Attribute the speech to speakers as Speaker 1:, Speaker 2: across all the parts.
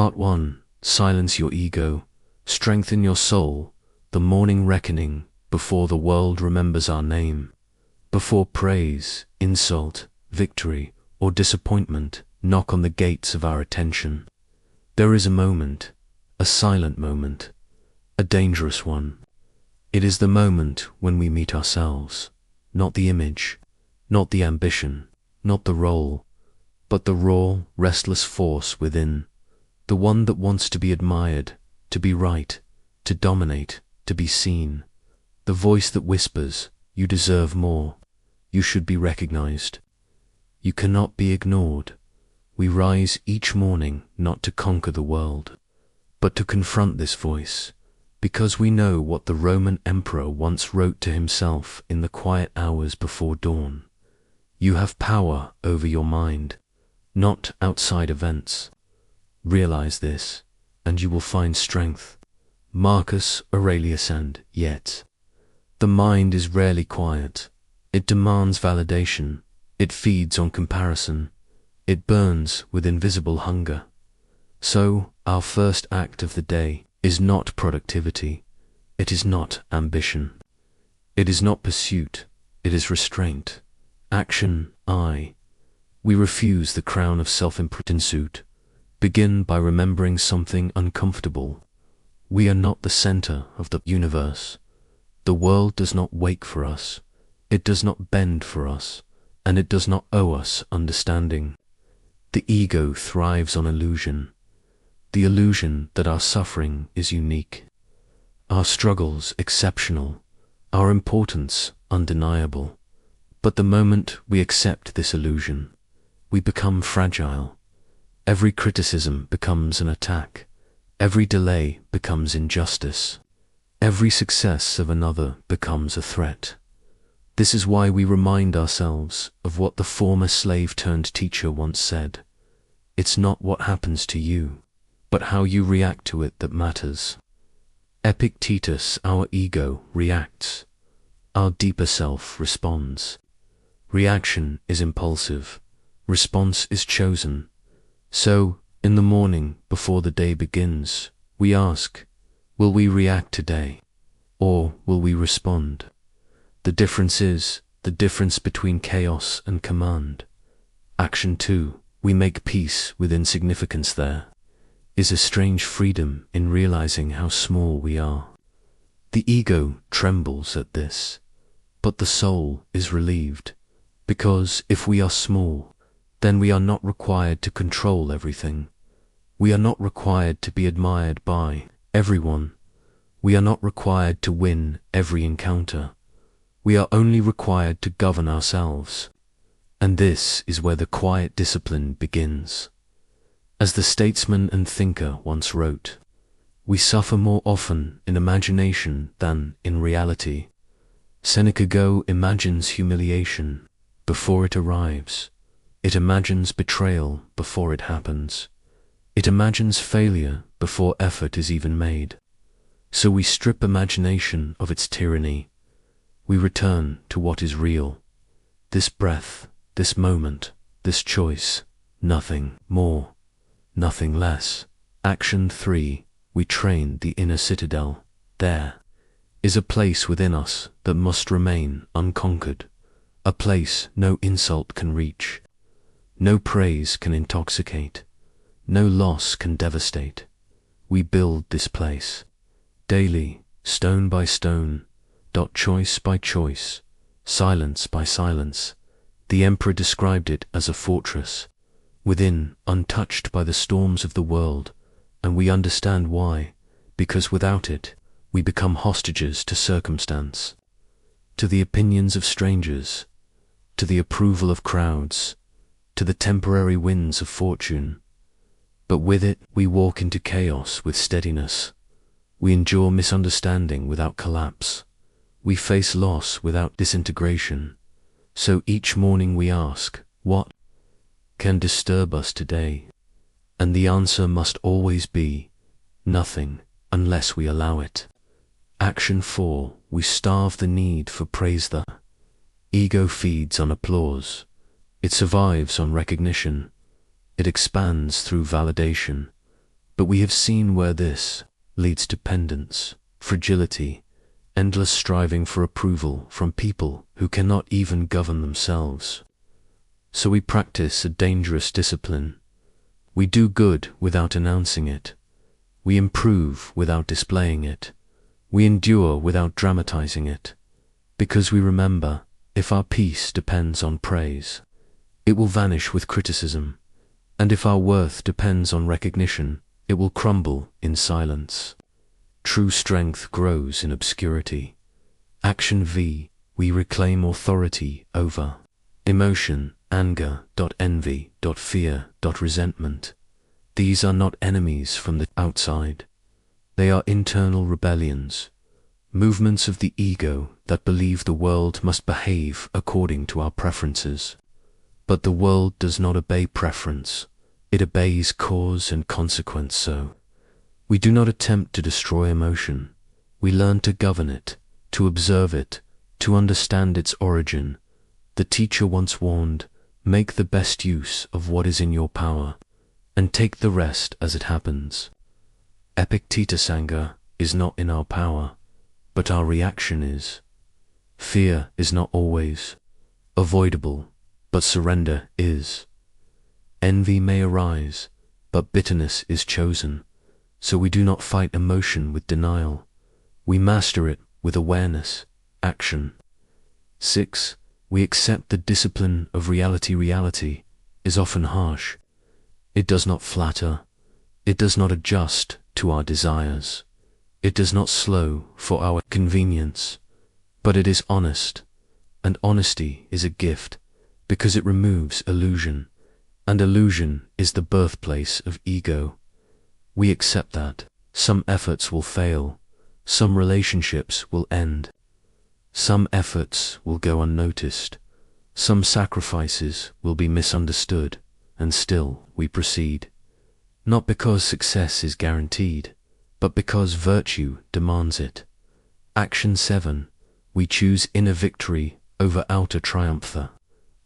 Speaker 1: Part 1. Silence your ego. Strengthen your soul. The morning reckoning, before the world remembers our name. Before praise, insult, victory, or disappointment knock on the gates of our attention. There is a moment, a silent moment, a dangerous one. It is the moment when we meet ourselves, not the image, not the ambition, not the role, but the raw, restless force within, the one that wants to be admired, to be right, to dominate, to be seen, the voice that whispers, "You deserve more, you should be recognized, you cannot be ignored." We rise each morning not to conquer the world, but to confront this voice, because we know what the Roman emperor once wrote to himself in the quiet hours before dawn. You have power over your mind, not outside events. Realize this, and you will find strength. Marcus Aurelius. And yet, the mind is rarely quiet. It demands validation. It feeds on comparison. It burns with invisible hunger. So, our first act of the day is not productivity. It is not ambition. It is not pursuit. It is restraint. Action, I. We refuse the crown of self-important suit. Begin by remembering something uncomfortable. We are not the center of the universe. The world does not wake for us. It does not bend for us, and it does not owe us understanding. The ego thrives on illusion. The illusion that our suffering is unique, our struggles exceptional, our importance undeniable. But the moment we accept this illusion, we become fragile. Every criticism becomes an attack. Every delay becomes injustice. Every success of another becomes a threat. This is why we remind ourselves of what the former slave-turned-teacher once said. It's not what happens to you, but how you react to it that matters. Epictetus, our ego, reacts. Our deeper self responds. Reaction is impulsive. Response is chosen. So, in the morning, before the day begins, we ask, will we react today, or will we respond? The difference is the difference between chaos and command. Action 2, we make peace with insignificance. There is a strange freedom in realizing how small we are. The ego trembles at this, but the soul is relieved, because if we are small, then we are not required to control everything. We are not required to be admired by everyone. We are not required to win every encounter. We are only required to govern ourselves. And this is where the quiet discipline begins. As the statesman and thinker once wrote, we suffer more often in imagination than in reality. Seneca imagines humiliation before it arrives. It imagines betrayal before it happens. It imagines failure before effort is even made. So we strip imagination of its tyranny. We return to what is real. This breath, this moment, this choice, nothing more, nothing less. Action 3, we train the inner citadel. There is a place within us that must remain unconquered, a place no insult can reach, no praise can intoxicate, no loss can devastate. We build this place, daily, stone by stone, choice by choice, silence by silence. The emperor described it as a fortress, within, untouched by the storms of the world, and we understand why, because without it, we become hostages to circumstance, to the opinions of strangers, to the approval of crowds, to the temporary winds of fortune. But with it, we walk into chaos with steadiness. We endure misunderstanding without collapse. We face loss without disintegration. So each morning we ask, what can disturb us today? And the answer must always be, nothing, unless we allow it. Action 4, we starve the need for praise. The ego feeds on applause. It survives on recognition. It expands through validation. But we have seen where this leads to dependence, fragility, endless striving for approval from people who cannot even govern themselves. So we practice a dangerous discipline. We do good without announcing it. We improve without displaying it. We endure without dramatizing it. Because we remember, if our peace depends on praise, it will vanish with criticism. And if our worth depends on recognition, it will crumble in silence. True strength grows in obscurity. Action V. We reclaim authority over emotion, anger, envy, fear, resentment. These are not enemies from the outside. They are internal rebellions, movements of the ego that believe the world must behave according to our preferences. But the world does not obey preference. It obeys cause and consequence. So we do not attempt to destroy emotion. We learn to govern it, to observe it, to understand its origin. The teacher once warned, make the best use of what is in your power, and take the rest as it happens. Epictetus, anger is not in our power, but our reaction is. Fear is not always avoidable, but surrender is. Envy may arise, but bitterness is chosen. So we do not fight emotion with denial. We master it with awareness, action. 6. We accept the discipline of reality. Reality is often harsh. It does not flatter. It does not adjust to our desires. It does not slow for our convenience. But it is honest, and honesty is a gift because it removes illusion, and illusion is the birthplace of ego. We accept that some efforts will fail, some relationships will end, some efforts will go unnoticed, some sacrifices will be misunderstood, and still we proceed. Not because success is guaranteed, but because virtue demands it. Action 7. We choose inner victory over outer triumph. The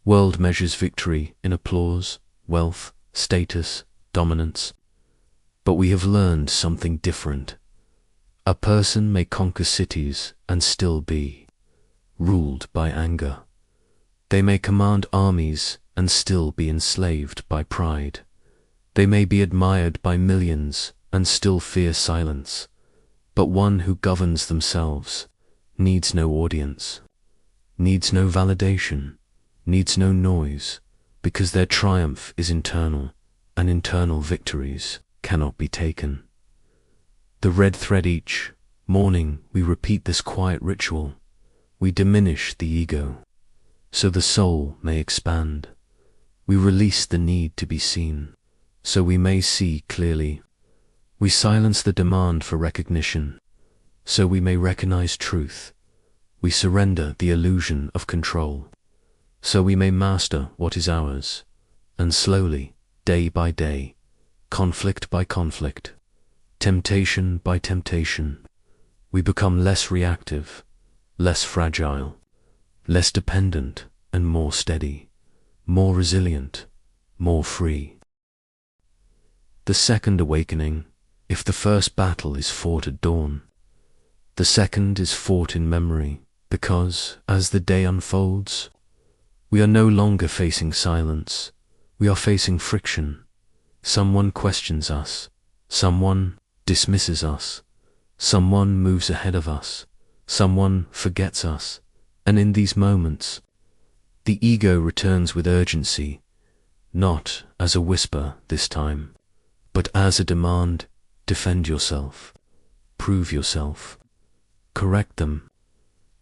Speaker 1: world measures victory in applause, wealth, status, dominance. But we have learned something different. A person may conquer cities and still be ruled by anger. They may command armies and still be enslaved by pride. They may be admired by millions and still fear silence. But one who governs themselves needs no audience, needs no validation, needs no noise, because their triumph is internal, and internal victories cannot be taken. The red thread: each morning we repeat this quiet ritual. We diminish the ego, so the soul may expand. We release the need to be seen, so we may see clearly. We silence the demand for recognition, so we may recognize truth. We surrender the illusion of control, so we may master what is ours. And slowly, day by day, conflict by conflict, temptation by temptation, we become less reactive, less fragile, less dependent, and more steady, more resilient, more free. The second awakening: if the first battle is fought at dawn, the second is fought in memory, because, as the day unfolds, we are no longer facing silence, we are facing friction. Someone questions us, someone dismisses us, someone moves ahead of us, someone forgets us, and in these moments, the ego returns with urgency, not as a whisper this time, but as a demand: defend yourself, prove yourself, correct them,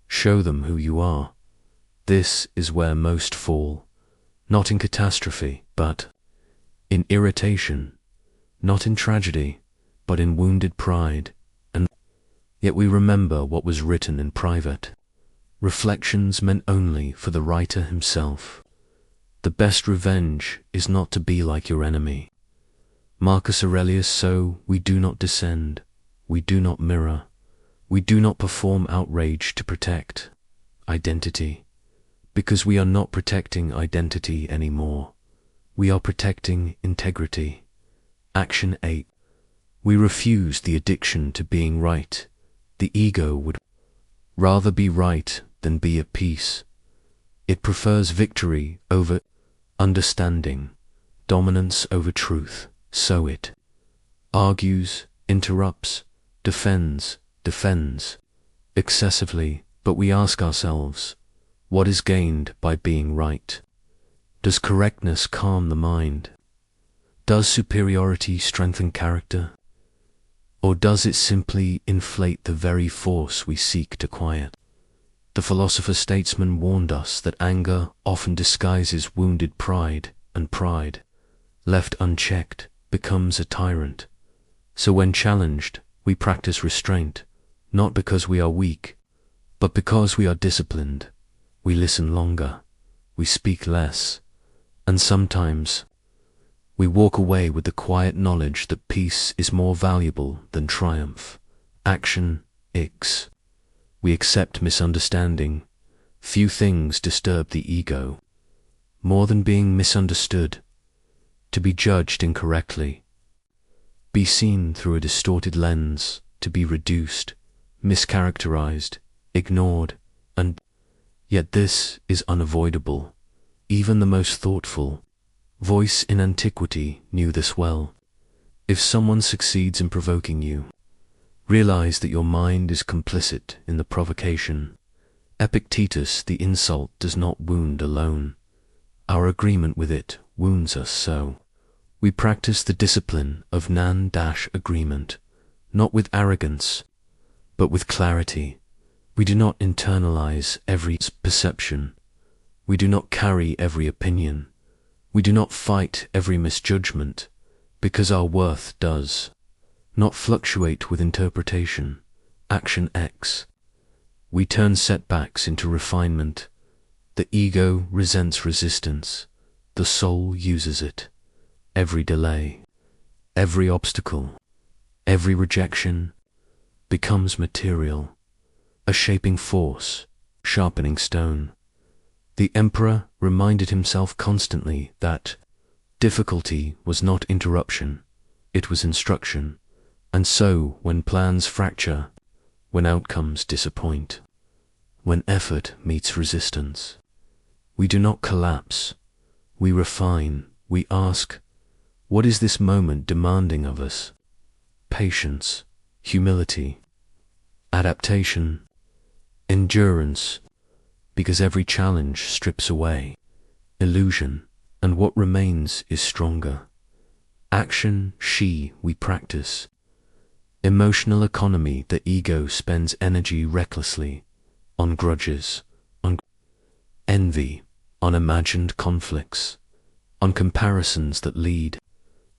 Speaker 1: show them who you are. This is where most fall, not in catastrophe, but in irritation, not in tragedy, but in wounded pride. And yet we remember what was written in private, reflections meant only for the writer himself. The best revenge is not to be like your enemy. Marcus Aurelius. So we do not descend, we do not mirror, we do not perform outrage to protect identity, because we are not protecting identity anymore. We are protecting integrity. Action 8. We refuse the addiction to being right. The ego would rather be right than be at peace. It prefers victory over understanding, dominance over truth, so it argues, interrupts, defends excessively, but we ask ourselves, what is gained by being right? Does correctness calm the mind? Does superiority strengthen character? Or does it simply inflate the very force we seek to quiet? The philosopher-statesman warned us that anger often disguises wounded pride, and pride, left unchecked, becomes a tyrant. So when challenged, we practice restraint, not because we are weak, but because we are disciplined. We listen longer, we speak less, and sometimes we walk away with the quiet knowledge that peace is more valuable than triumph. Action X. We accept misunderstanding. Few things disturb the ego more than being misunderstood, to be judged incorrectly, be seen through a distorted lens, to be reduced, mischaracterized, ignored, and yet this is unavoidable. Even the most thoughtful voice in antiquity knew this well. If someone succeeds in provoking you, realize that your mind is complicit in the provocation. Epictetus, the insult does not wound alone. Our agreement with it wounds us so. We practice the discipline of non-agreement, not with arrogance, but with clarity. We do not internalize every perception. We do not carry every opinion. We do not fight every misjudgment, because our worth does not fluctuate with interpretation. Action X. We turn setbacks into refinement. The ego resents resistance. The soul uses it. Every delay, every obstacle, every rejection becomes material, a shaping force, sharpening stone. The emperor reminded himself constantly that difficulty was not interruption, it was instruction. And so, when plans fracture, when outcomes disappoint, when effort meets resistance, we do not collapse, we refine, we ask, what is this moment demanding of us? Patience, humility, adaptation, endurance, because every challenge strips away illusion, and what remains is stronger. Action, we practice. Emotional economy. The ego spends energy recklessly on grudges, on envy, on imagined conflicts, on comparisons that lead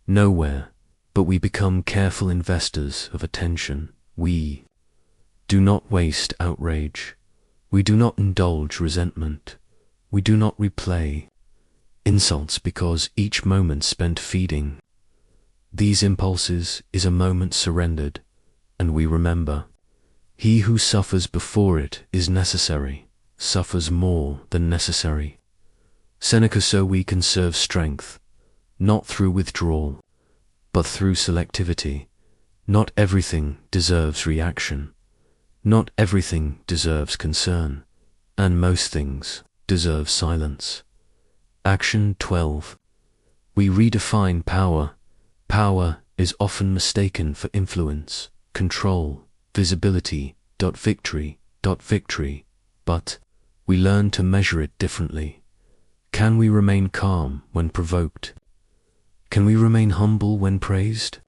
Speaker 1: nowhere, but we become careful investors of attention. We do not waste outrage. We do not indulge resentment. We do not replay insults because each moment spent feeding these impulses is a moment surrendered, and we remember, he who suffers before it is necessary, suffers more than necessary. Seneca. So we conserve strength, not through withdrawal, but through selectivity. Not everything deserves reaction. Not everything deserves concern, and most things deserve silence. Action 12. We redefine power. Power is often mistaken for influence, control, visibility, victory, but we learn to measure it differently. Can we remain calm when provoked? Can we remain humble when praised?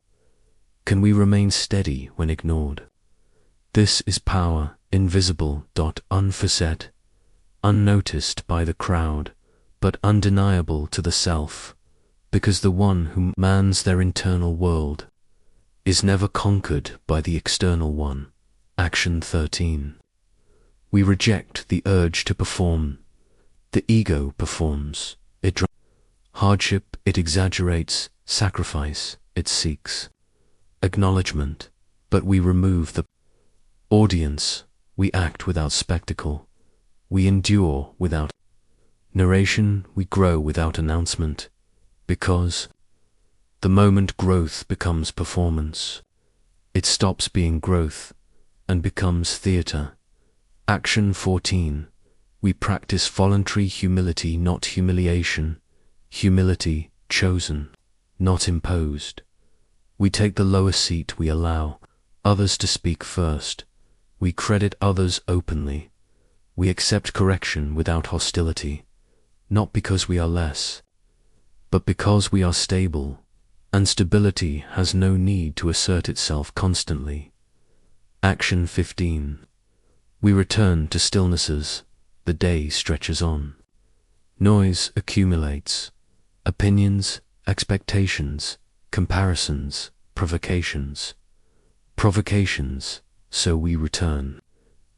Speaker 1: Can we remain steady when ignored? This is power, invisible, unfacet, unnoticed by the crowd, but undeniable to the self, because the one who mans their internal world is never conquered by the external one. Action 13. We reject the urge to perform. The ego performs. It hardship, it exaggerates. Sacrifice, it seeks acknowledgement, but we remove the audience. We act without spectacle. We endure without narration. We grow without announcement, because the moment growth becomes performance. It stops being growth and becomes theater. Action 14. We practice voluntary humility, not humiliation. Humility chosen, not imposed. We take the lower seat, we allow others to speak first. We credit others openly. We accept correction without hostility, not because we are less, but because we are stable, and stability has no need to assert itself constantly. Action 15. We return to stillnesses. The day stretches on. Noise accumulates. Opinions, expectations, comparisons, provocations. Provocations, so we return,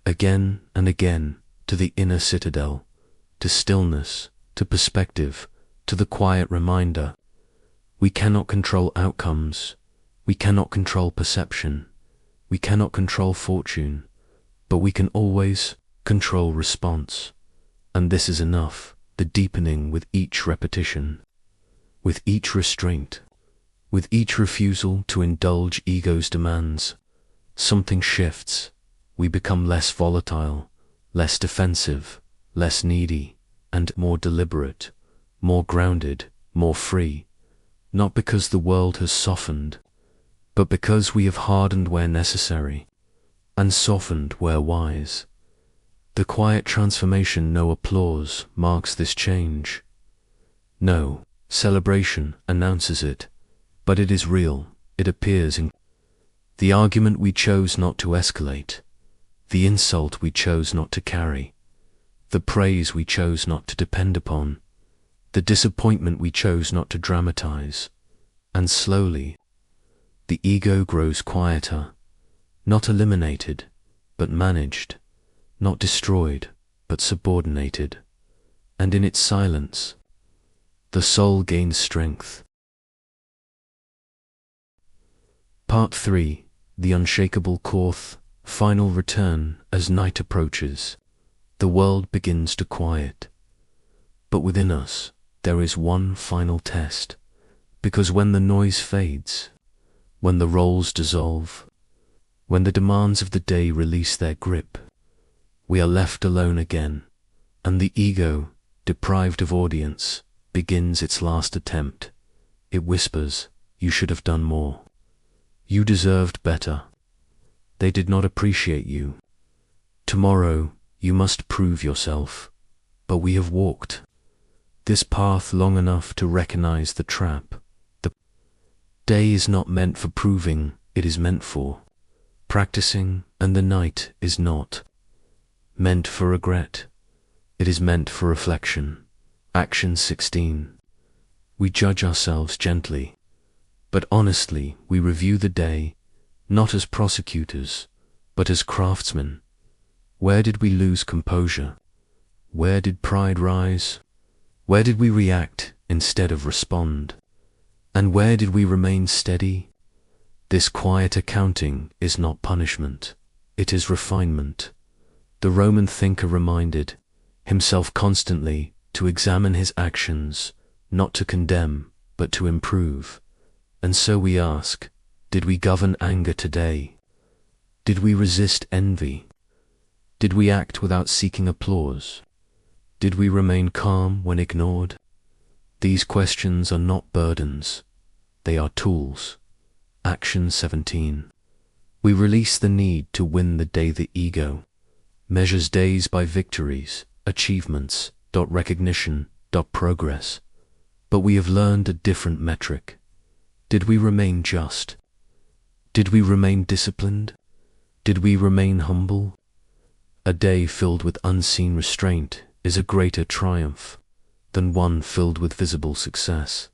Speaker 1: again and again, to the inner citadel, to stillness, to perspective, to the quiet reminder. We cannot control outcomes. We cannot control perception. We cannot control fortune, but we can always control response. And this is enough, the deepening with each repetition, with each restraint, with each refusal to indulge ego's demands. Something shifts. We become less volatile, less defensive, less needy, and more deliberate, more grounded, more free. Not because the world has softened, but because we have hardened where necessary, and softened where wise. The quiet transformation, no applause, marks this change. No celebration announces it, but it is real. It appears in the argument we chose not to escalate, the insult we chose not to carry, the praise we chose not to depend upon, the disappointment we chose not to dramatize. And slowly, the ego grows quieter, not eliminated, but managed, not destroyed, but subordinated. And in its silence, the soul gains strength. Part 3. The unshakable course, final return. As night approaches, the world begins to quiet. But within us, there is one final test, because when the noise fades, when the roles dissolve, when the demands of the day release their grip, we are left alone again, and the ego, deprived of audience, begins its last attempt. It whispers, "You should have done more. You deserved better. They did not appreciate you. Tomorrow you must prove yourself." But we have walked this path long enough to recognize the trap. The day is not meant for proving, it is meant for practicing, and the night is not meant for regret. It is meant for reflection. Action 16. We judge ourselves gently, but honestly we review the day, not as prosecutors, but as craftsmen. Where did we lose composure? Where did pride rise? Where did we react instead of respond? And where did we remain steady? This quiet accounting is not punishment, it is refinement. The Roman thinker reminded himself constantly to examine his actions, not to condemn, but to improve. And so we ask, did we govern anger today? Did we resist envy? Did we act without seeking applause? Did we remain calm when ignored? These questions are not burdens, they are tools. Action 17. We release the need to win the day. The ego measures days by victories, achievements, recognition, progress. But we have learned a different metric. Did we remain just? Did we remain disciplined? Did we remain humble? A day filled with unseen restraint is a greater triumph than one filled with visible success.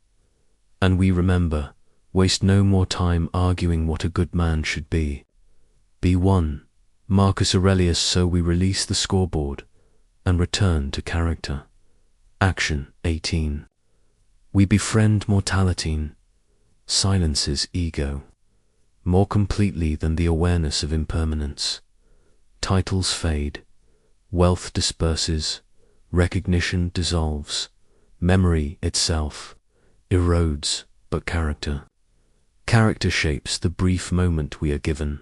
Speaker 1: And we remember, waste no more time arguing what a good man should be. Be one, Marcus Aurelius. So we release the scoreboard and return to character. Action 18. We befriend mortality. Silences ego more completely than the awareness of impermanence. Titles fade, wealth disperses, recognition dissolves, memory itself erodes, but character Character shapes the brief moment we are given.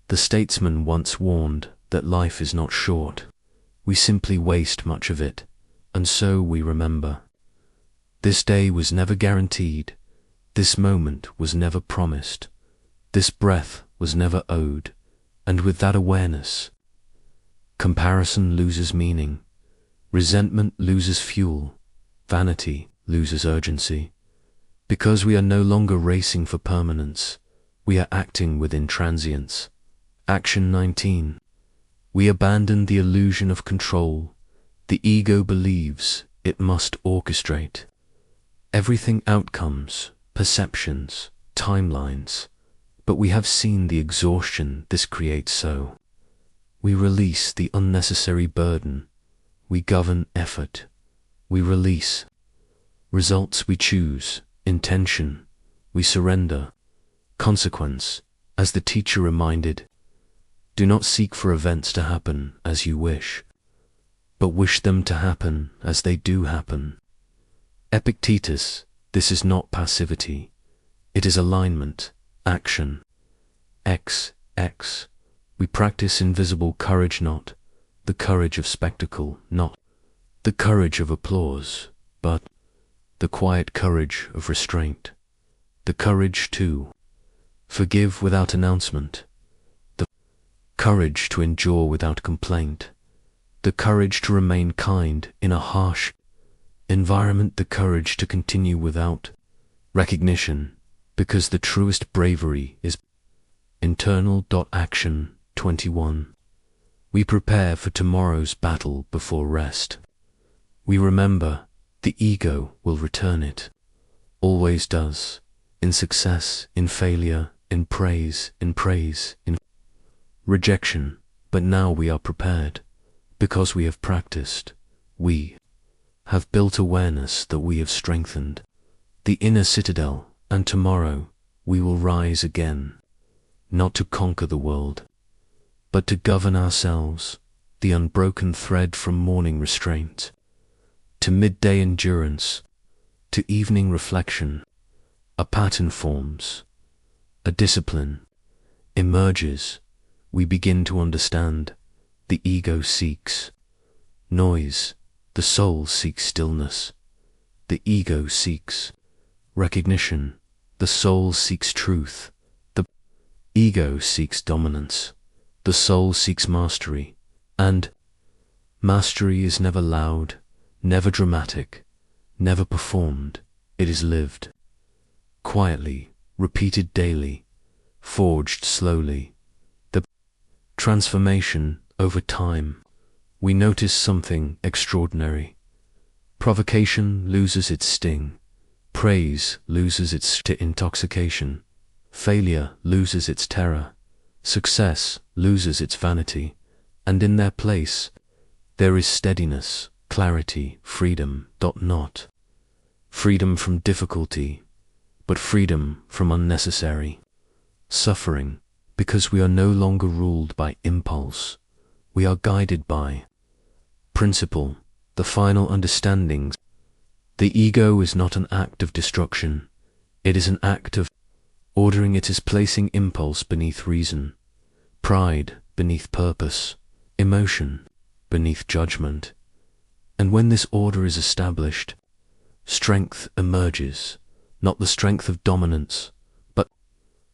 Speaker 1: The statesman once warned that life is not short. We simply waste much of it, and so we remember. This day was never guaranteed. This moment was never promised. This breath was never owed. And with that awareness, comparison loses meaning. Resentment loses fuel. Vanity loses urgency. Because we are no longer racing for permanence, we are acting within transience. Action 19. We abandon the illusion of control. The ego believes it must orchestrate everything: outcomes, perceptions, timelines. But we have seen the exhaustion this creates, so we release the unnecessary burden. We govern effort. We release results. We choose intention. We surrender consequence. As the teacher reminded, do not seek for events to happen as you wish, but wish them to happen as they do happen. Epictetus, this is not passivity. It is alignment, action. XX. We practice invisible courage, not the courage of spectacle, not the courage of applause, but the quiet courage of restraint. The courage to forgive without announcement. The courage to endure without complaint. The courage to remain kind in a harsh environment. The courage to continue without recognition, because the truest bravery is internal. Action 21. We prepare for tomorrow's battle before rest. We remember the ego will return. It always does. In success, in failure, in praise, in rejection. But now we are prepared. Because we have practiced, we have built awareness that we have strengthened the inner citadel, and tomorrow we will rise again, not to conquer the world, but to govern ourselves. The unbroken thread from morning restraint to midday endurance to evening reflection. A pattern forms, a discipline emerges. We begin to understand. The ego seeks noise, the soul seeks stillness. The ego seeks recognition, the soul seeks truth. The ego seeks dominance, the soul seeks mastery. And mastery is never loud, never dramatic, never performed. It is lived quietly, repeated daily, forged slowly. The transformation over time. We notice something extraordinary. Provocation loses its sting. Praise loses its intoxication. Failure loses its terror. Success loses its vanity. And in their place, there is steadiness, clarity, freedom. Not freedom from difficulty, but freedom from unnecessary suffering, because we are no longer ruled by impulse. We are guided by principle, the final understandings. The ego is not an act of destruction. It is an act of ordering. It is placing impulse beneath reason, pride beneath purpose, emotion beneath judgment. And when this order is established, strength emerges, not the strength of dominance, but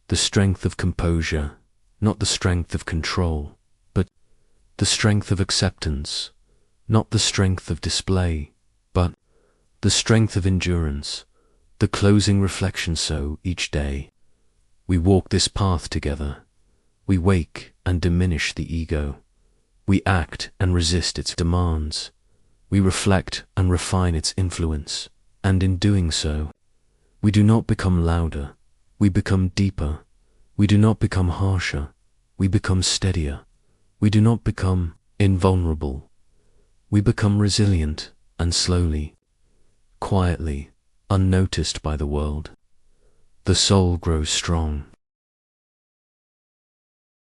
Speaker 1: the strength of composure, not the strength of control, but the strength of acceptance, not the strength of display, but the strength of endurance. The closing reflection. So each day we walk this path together. We wake and diminish the ego. We act and resist its demands. We reflect and refine its influence. And in doing so, we do not become louder. We become deeper. We do not become harsher. We become steadier. We do not become invulnerable. We become resilient, and slowly, quietly, unnoticed by the world, the soul grows strong.